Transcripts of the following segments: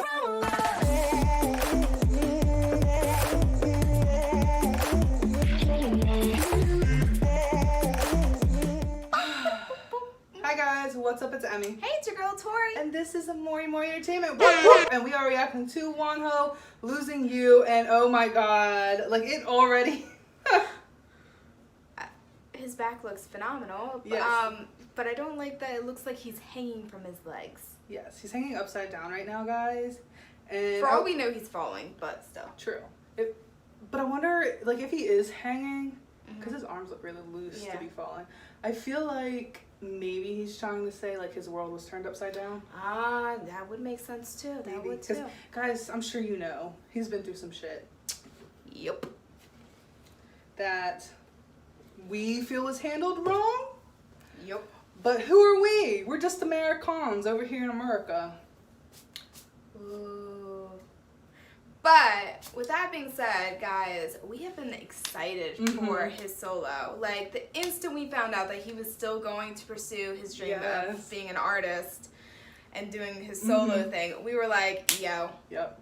Hi guys, what's up? It's Emmy. Hey, it's your girl Tori. And this is a Mori Entertainment. And we are reacting to Wonho, Losing You, and oh my god, like it already. His back looks phenomenal. Yes. But I don't like that it looks like he's hanging from his legs. Yes, he's hanging upside down right now, guys. And For all we know, he's falling, but still. True. But I wonder, like, if he is hanging, because his arms look really loose to be falling. I feel like maybe he's trying to say, like, his world was turned upside down. Ah, that would make sense too. That would too. Guys, I'm sure you know, he's been through some shit. Yep. That we feel was handled wrong. Yep. But who are we? We're just Americans over here in America. Ooh. But with that being said, guys, we have been excited for his solo. Like, the instant we found out that he was still going to pursue his dream of being an artist and doing his solo thing, we were like, yo. Yep.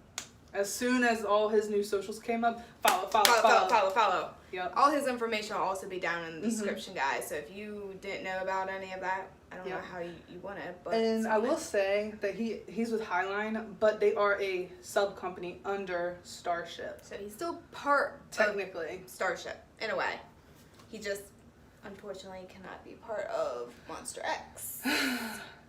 As soon as all his new socials came up, follow. Yep. All his information will also be down in the description, guys. So if you didn't know about any of that, I don't know how you want it. But and I will say that he's with Highline, but they are a sub company under Starship. So he's still part technically of Starship in a way. He just unfortunately cannot be part of Monster X.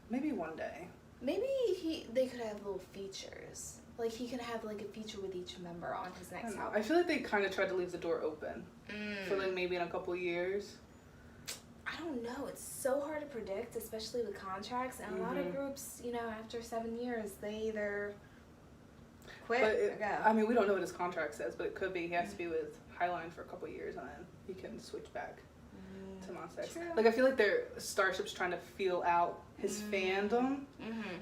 Maybe one day. Maybe they could have little features. Like, he could have, like, a feature with each member on his next album. I feel like they kind of tried to leave the door open for, like, maybe in a couple years. I don't know. It's so hard to predict, especially with contracts. And a lot of groups, you know, after 7 years, they either quit or go. I mean, we don't know what his contract says, but it could be he has to be with Highline for a couple years, and then he can switch back to Monster X. Like, I feel like Starship's trying to feel out his fandom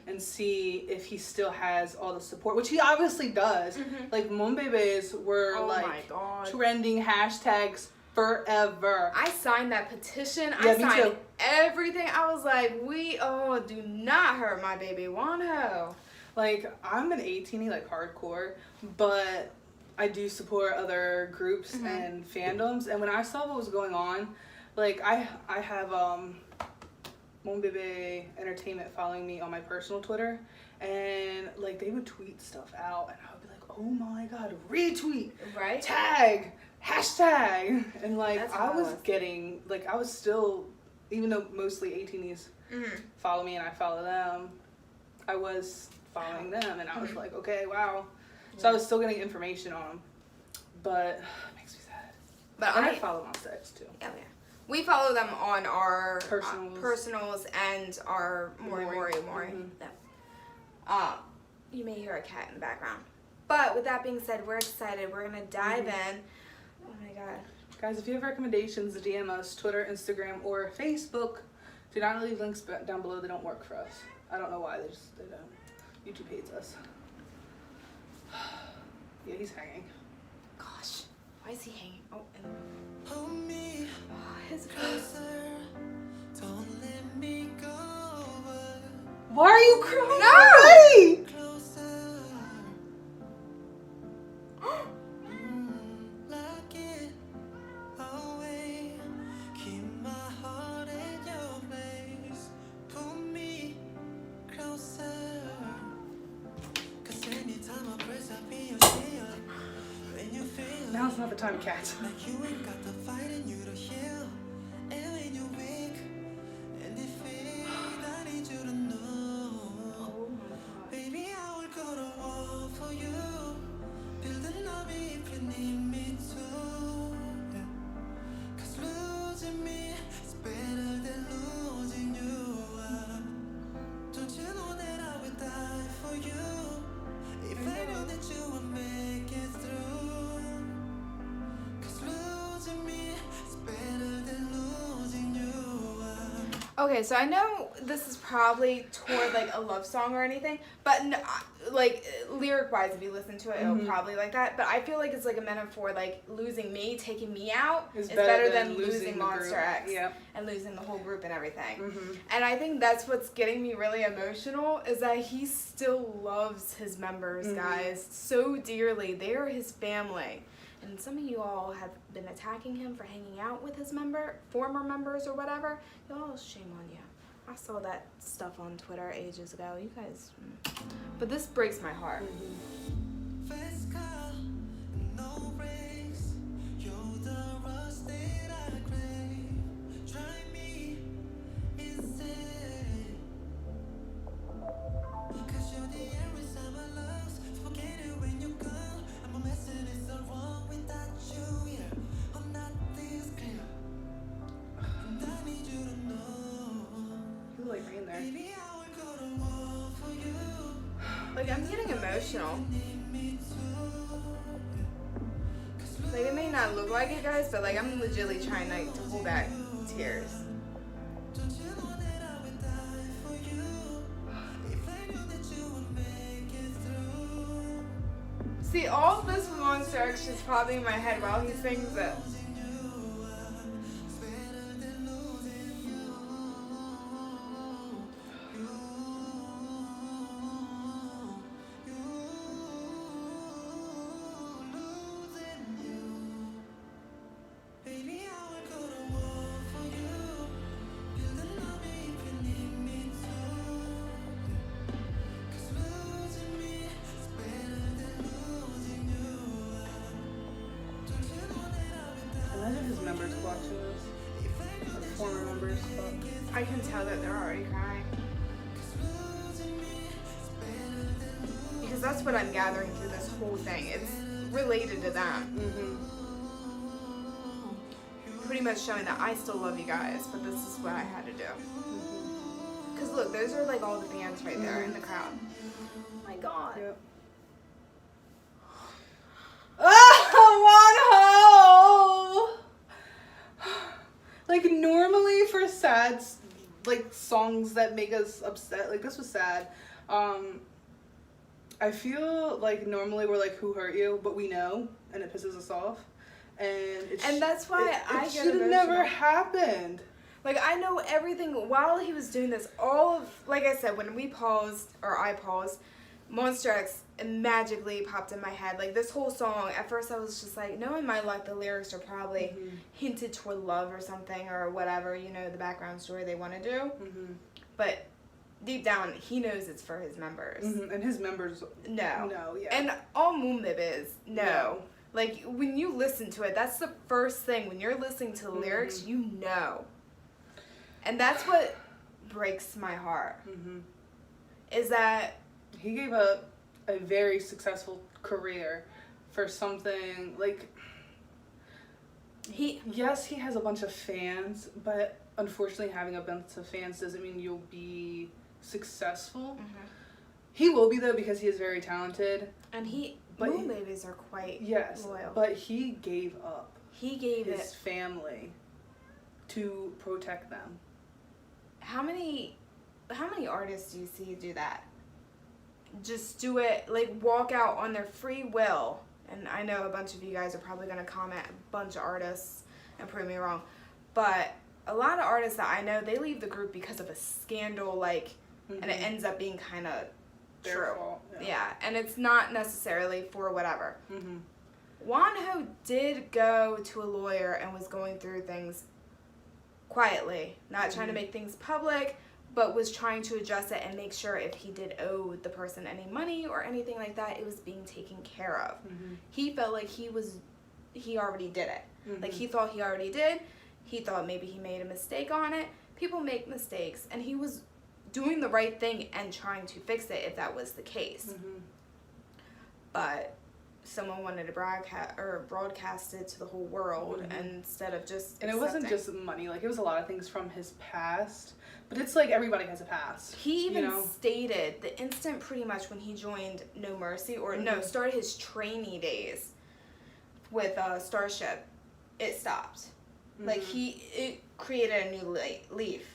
and see if he still has all the support, which he obviously does. Like, Monbebes were trending hashtags forever. I signed that petition. I signed everything. I was like, do not hurt my baby Wonho. Like, I'm an 18-y, like, hardcore, but I do support other groups and fandoms. And when I saw what was going on, like, I have Monbebe Entertainment following me on my personal Twitter, and like they would tweet stuff out, and I would be like, oh my god, retweet, tag, hashtag, and like I was getting, like, I was still, even though mostly 18s follow me and I follow them, I was following them, and I was like, okay, wow. So I was still getting information on them, but it makes me sad. But I follow Monster X too. Oh yeah. We follow them on our personals and our Mori. You may hear a cat in the background. But with that being said, we're excited. We're going to dive in. Oh my god. Guys, if you have recommendations, DM us, Twitter, Instagram, or Facebook. Do not leave links down below. They don't work for us. I don't know why. They don't. YouTube hates us. Yeah, he's hanging. Gosh. Why is he hanging? Oh, and don't let me go. Why are you crying? No! Lock it away. Keep my heart at your place. Pull me closer. 'Cause anytime I press up in your shield, when you feel now's not the time, cat. like you ain't got the fight in you to heal. And when you're weak and defeat, I need you to know, baby, I will go to war for you. Build an army if you need me to. 'Cause losing me is better than losing you. Don't you know that I would die for you if I know that you would make it through? 'Cause losing me is better than losing you. Okay, so I know this is probably toward like a love song or anything, but no, like lyric wise, if you listen to it, it'll probably like that. But I feel like it's like a metaphor, like losing me, taking me out is better than losing Monster X and losing the whole group and everything. And I think that's what's getting me really emotional is that he still loves his members, guys, so dearly. They are his family. And some of you all have been attacking him for hanging out with his former members or whatever. Y'all, shame on you. I saw that stuff on Twitter ages ago. You guys, but this breaks my heart. Fast car, no brakes. You're the rush that I crave. Drive me insane. 'Cause you're the every summer loves. Forget it when you're gone. I'm a mess and it's all wrong without you here. I'm not this clear. And I need you to know. You like rain there. Baby, I would go to war for you. Like, I'm getting emotional. Like, it may not look like it, guys, but like, I'm legitimately trying like to hold back tears. Don't you know that I would die for you? If I knew that you would make it through. See, all of this Monster X is probably in my head while he sings it. Baby, I would go to war for you. Build an army if you need me to. 'Cause losing me is better than losing you. Don't you know that I would die? Imagine his members watching this. Or former members. I can tell that they're already crying. Because that's what I'm gathering through this whole thing. It's related to them. Pretty much showing that I still love you guys, but this is what I had to do. Because look, those are like all the fans right there in the crowd. Oh my god. Yep. Oh, Wonho! Like, normally for sad, like, songs that make us upset, like, this was sad. I feel like normally we're like, who hurt you? But we know, and it pisses us off. And that's why I get should have emotional. never happened. Like, I know everything while he was doing this. All of, like I said, when we paused, or I paused, Monster X magically popped in my head. Like, this whole song, at first I was just like, knowing my luck, the lyrics are probably hinted toward love or something, or whatever, you know, the background story they want to do. But deep down, he knows it's for his members. And his members, no. Yeah. And all Moonlib is, no. Like, when you listen to it, that's the first thing. When you're listening to the lyrics, you know. And that's what breaks my heart. Is that he gave up a very successful career for something, like, yes, he has a bunch of fans, but unfortunately having a bunch of fans doesn't mean you'll be successful. He will be, though, because he is very talented. And Moon babies are quite loyal. But he gave up. He gave his family to protect them. How many artists do you see do that? Just do it, like, walk out on their free will. And I know a bunch of you guys are probably going to comment, a bunch of artists, and prove me wrong. But a lot of artists that I know, they leave the group because of a scandal, like, and it ends up being kind of true. Yeah, and it's not necessarily for whatever. Wonho did go to a lawyer and was going through things quietly, not trying to make things public, but was trying to address it and make sure if he did owe the person any money or anything like that, it was being taken care of. He felt like he already did it. Like, he thought he already did. He thought maybe he made a mistake on it. People make mistakes, and he was doing the right thing and trying to fix it if that was the case. But someone wanted to broadcast it to the whole world instead of just And it wasn't just money. Like, it was a lot of things from his past. But it's like everybody has a past. He even stated the instant pretty much when he joined No Mercy, or started his trainee days with Starship, it stopped. Like, it created a new leaf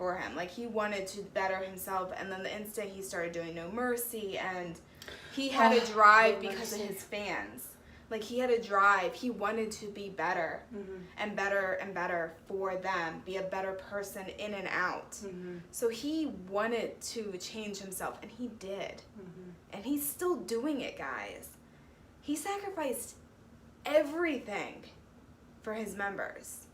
for him. Like, he wanted to better himself, and then the instant he started doing No Mercy, and he had a drive because of his fans. Like, he had a drive. He wanted to be better and better and better for them, be a better person in and out. So he wanted to change himself, and he did. And he's still doing it, guys. He sacrificed everything for his members.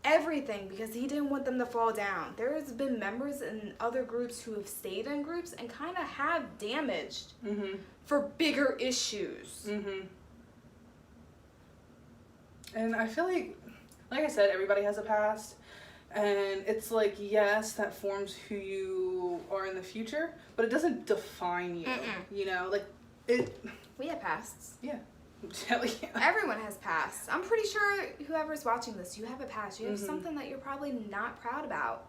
Everything, because he didn't want them to fall down. There's been members in other groups who have stayed in groups and kind of have damaged for bigger issues. And I feel like I said, everybody has a past. And it's like, yes, that forms who you are in the future, but it doesn't define you. You know, like, it... We have pasts. Yeah. Hell yeah. Everyone has pasts. I'm pretty sure whoever's watching this, you have a past. You have something that you're probably not proud about.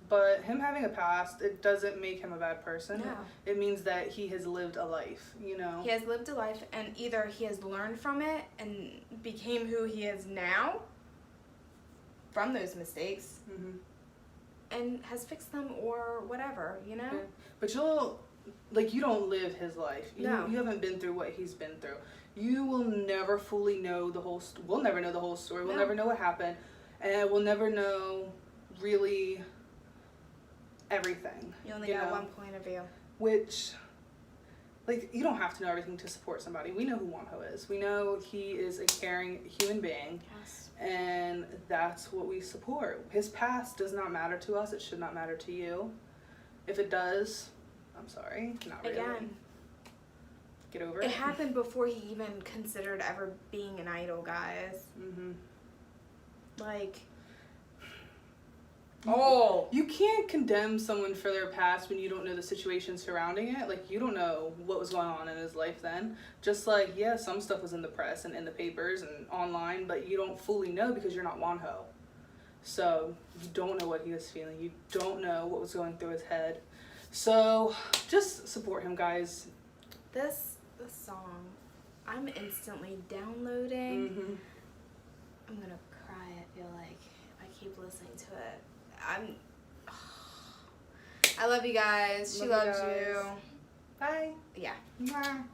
But him having a past, it doesn't make him a bad person. No. It means that he has lived a life, you know? He has lived a life, and either he has learned from it and became who he is now from those mistakes and has fixed them or whatever, you know? Yeah. But you don't live his life. You haven't been through what he's been through. You will never fully know the whole we'll never know the whole story. We'll never know what happened. And we'll never know really everything. You only got one point of view. Which, like, you don't have to know everything to support somebody. We know who Wonho is. We know he is a caring human being. Yes. And that's what we support. His past does not matter to us. It should not matter to you. If it does, I'm sorry. Not really. Again. Get over it. It happened before he even considered ever being an idol, guys. Like... You can't condemn someone for their past when you don't know the situation surrounding it. Like, you don't know what was going on in his life then. Just like, yeah, some stuff was in the press and in the papers and online, but you don't fully know because you're not Wonho. So, you don't know what he was feeling. You don't know what was going through his head. So, just support him, guys. This song, I'm instantly downloading. I'm gonna cry, I feel like, if I keep listening to it. I love you guys. She loves you. Bye. Yeah. Mwah.